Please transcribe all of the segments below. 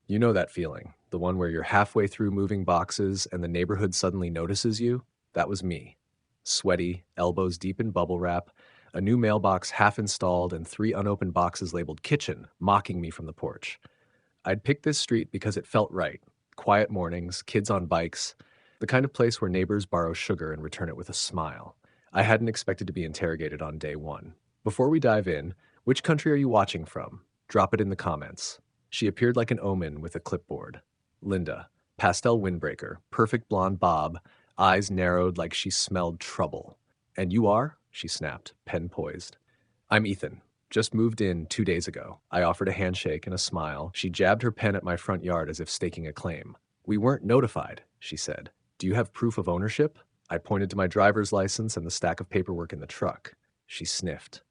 You know that feeling, the one where you're halfway through moving boxes and the neighborhood suddenly notices you? That was me. Sweaty, elbows deep in bubble wrap, a new mailbox half installed, and 3 unopened boxes labeled kitchen mocking me from the porch. I'd picked this street because it felt right. Quiet mornings, kids on bikes, the kind of place where neighbors borrow sugar and return it with a smile. I hadn't expected to be interrogated on day one. Before we dive in, which country are you watching from? Drop it in the comments. She appeared like an omen with a clipboard. Linda, pastel windbreaker, perfect blonde bob, eyes narrowed like she smelled trouble. And you are? She snapped, pen poised. I'm Ethan. Just moved in 2 days ago. I offered a handshake and a smile. She jabbed her pen at my front yard as if staking a claim. We weren't notified, she said. Do you have proof of ownership? I pointed to my driver's license and the stack of paperwork in the truck. She sniffed.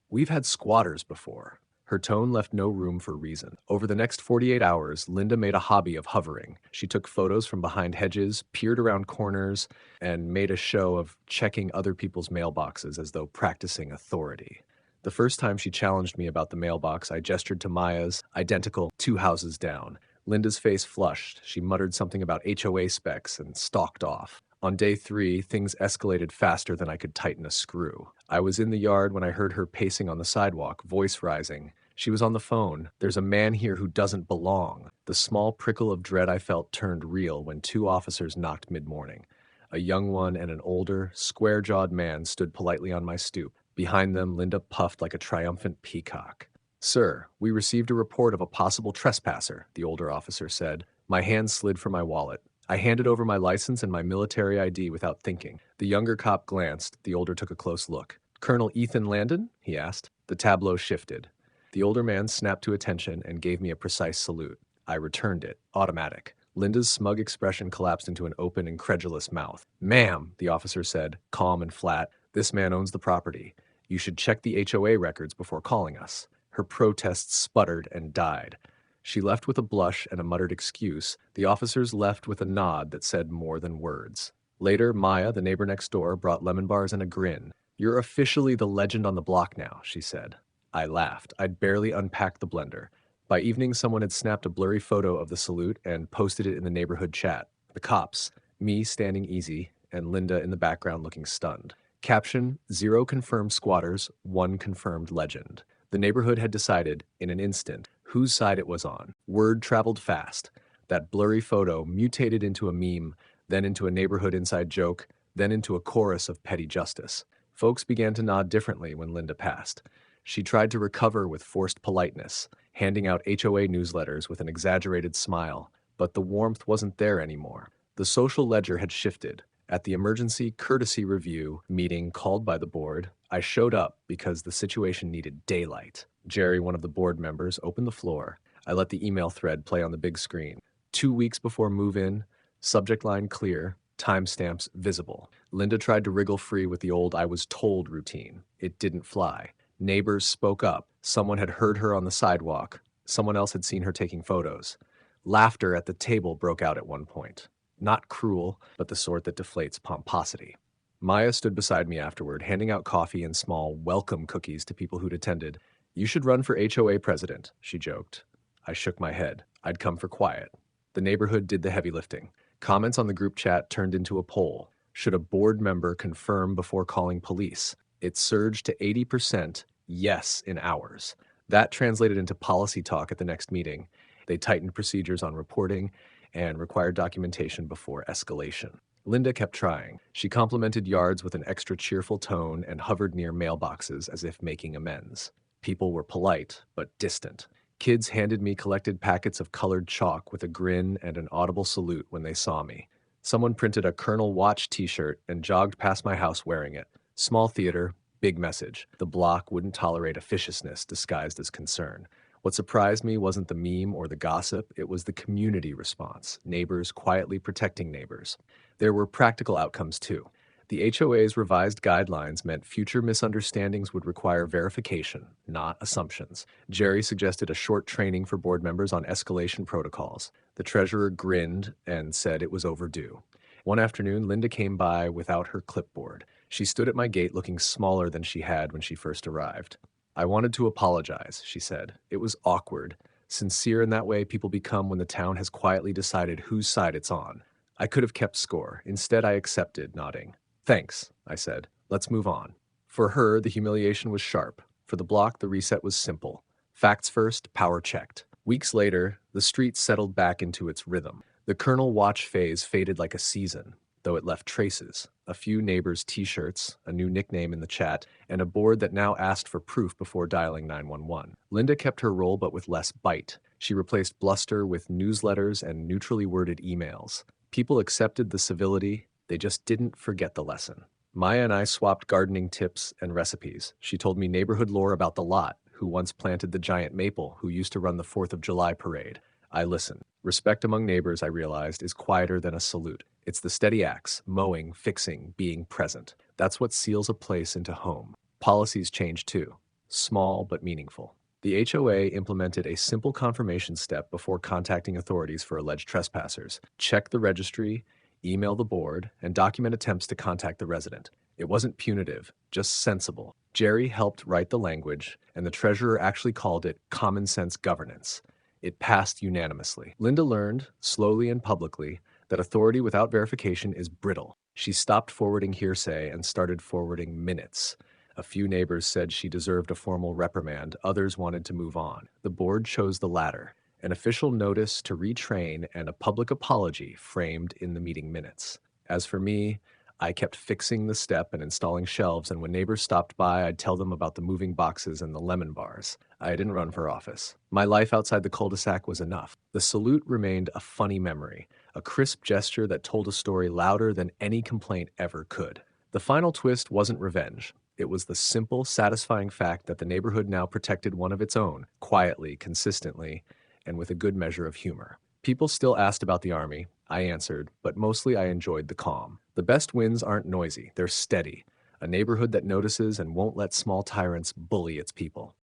We've had squatters before. Her tone left no room for reason. Over the next 48 hours, Linda made a hobby of hovering. She took photos from behind hedges, peered around corners, and made a show of checking other people's mailboxes as though practicing authority. The first time she challenged me about the mailbox, I gestured to Maya's, identical 2 houses down. Linda's face flushed. She muttered something about HOA specs and stalked off. On day 3, things escalated faster than I could tighten a screw. I was in the yard when I heard her pacing on the sidewalk, voice rising. She was on the phone. There's a man here who doesn't belong. The small prickle of dread I felt turned real when 2 officers knocked mid-morning. A young one and an older, square-jawed man stood politely on my stoop. Behind them, Linda puffed like a triumphant peacock. Sir, we received a report of a possible trespasser, the older officer said. My hand slid for my wallet. I handed over my license and my military ID without thinking. The younger cop glanced. The older took a close look. Colonel Ethan Landon? He asked. The tableau shifted. The older man snapped to attention and gave me a precise salute. I returned it, automatic. Linda's smug expression collapsed into an open, incredulous mouth. Ma'am, the officer said, calm and flat, this man owns the property. You should check the HOA records before calling us. Her protest sputtered and died. She left with a blush and a muttered excuse. The officers left with a nod that said more than words. Later, Maya, the neighbor next door, brought lemon bars and a grin. You're officially the legend on the block now, she said. I laughed. I'd barely unpacked the blender. By evening, someone had snapped a blurry photo of the salute and posted it in the neighborhood chat. The cops, me standing easy, and Linda in the background looking stunned. Caption, 0 confirmed squatters, 1 confirmed legend. The neighborhood had decided, in an instant, whose side it was on. Word traveled fast. That blurry photo mutated into a meme, then into a neighborhood inside joke, then into a chorus of petty justice. Folks began to nod differently when Linda passed. She tried to recover with forced politeness, handing out HOA newsletters with an exaggerated smile, but the warmth wasn't there anymore. The social ledger had shifted. At the emergency courtesy review meeting called by the board, I showed up because the situation needed daylight. Jerry, one of the board members, opened the floor. I let the email thread play on the big screen. 2 weeks before move-in, subject line clear, timestamps visible. Linda tried to wriggle free with the old I was told routine. It didn't fly. Neighbors spoke up. Someone had heard her on the sidewalk. Someone else had seen her taking photos. Laughter at the table broke out at one point. Not cruel, but the sort that deflates pomposity. Maya stood beside me afterward, handing out coffee and small welcome cookies to people who'd attended. You should run for HOA president, she joked. I shook my head. I'd come for quiet. The neighborhood did the heavy lifting. Comments on the group chat turned into a poll. Should a board member confirm before calling police? It surged to 80% yes in hours. That translated into policy talk at the next meeting. They tightened procedures on reporting and required documentation before escalation. Linda kept trying. She complimented yards with an extra cheerful tone and hovered near mailboxes as if making amends. People were polite, but distant. Kids handed me collected packets of colored chalk with a grin and an audible salute when they saw me. Someone printed a Colonel Watch t-shirt and jogged past my house wearing it. Small theater, big message. The block wouldn't tolerate officiousness disguised as concern. What surprised me wasn't the meme or the gossip, it was the community response, neighbors quietly protecting neighbors. There were practical outcomes too. The HOA's revised guidelines meant future misunderstandings would require verification, not assumptions. Jerry suggested a short training for board members on escalation protocols. The treasurer grinned and said it was overdue. One afternoon, Linda came by without her clipboard. She stood at my gate looking smaller than she had when she first arrived. I wanted to apologize, she said. It was awkward. Sincere in that way people become when the town has quietly decided whose side it's on. I could have kept score. Instead, I accepted, nodding. Thanks, I said. Let's move on. For her, the humiliation was sharp. For the block, the reset was simple. Facts first, power checked. Weeks later, the street settled back into its rhythm. The Colonel watch phase faded like a season, though it left traces. A few neighbors' t-shirts, a new nickname in the chat, and a board that now asked for proof before dialing 911. Linda kept her role but with less bite. She replaced bluster with newsletters and neutrally worded emails. People accepted the civility, they just didn't forget the lesson. Maya and I swapped gardening tips and recipes. She told me neighborhood lore about the lot, who once planted the giant maple, who used to run the 4th of July parade. I listened. Respect among neighbors, I realized, is quieter than a salute. It's the steady acts, mowing, fixing, being present. That's what seals a place into home. Policies change too. Small but meaningful. The HOA implemented a simple confirmation step before contacting authorities for alleged trespassers. Check the registry, email the board, and document attempts to contact the resident. It wasn't punitive, just sensible. Jerry helped write the language, and the treasurer actually called it common sense governance. It passed unanimously. Linda learned, slowly and publicly, that authority without verification is brittle. She stopped forwarding hearsay and started forwarding minutes. A few neighbors said she deserved a formal reprimand, others wanted to move on. The board chose the latter. An official notice to retrain and a public apology framed in the meeting minutes. As for me, I kept fixing the step and installing shelves, and when neighbors stopped by, I'd tell them about the moving boxes and the lemon bars. I didn't run for office. My life outside the cul-de-sac was enough. The salute remained a funny memory, a crisp gesture that told a story louder than any complaint ever could. The final twist wasn't revenge. It was the simple, satisfying fact that the neighborhood now protected one of its own, quietly, consistently, and with a good measure of humor. People still asked about the army. I answered, but mostly I enjoyed the calm. The best wins aren't noisy, they're steady. A neighborhood that notices and won't let small tyrants bully its people.